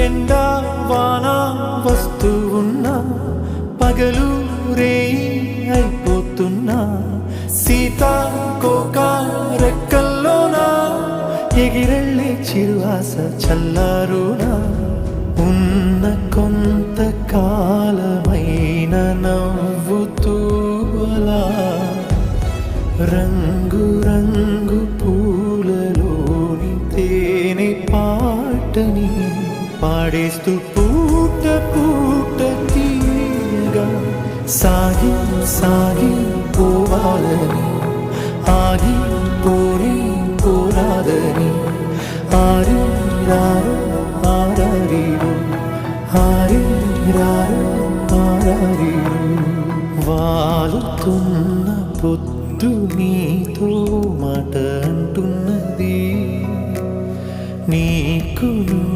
ఎండా వాన వస్తూ ఉన్నా పగలు రేయి అయిపోతున్నా సీతాకోక రెక్కల్లోనా ఎగిరెళ్ళే చిరువాస చల్లారునా ఉన్న కొంతకాలమైన నవ్వుతూ అలా రంగు రంగు పూలలోని తేనె పాటని పాడేస్తూ పూట పూట తీయగా సాగి సాగి పోవాలని ఆగి పోని పోరాదని ఆరి రారు ఆరారీరు ఆరి రారు ఆరారీరు వాలుతున్న పొద్దు నీ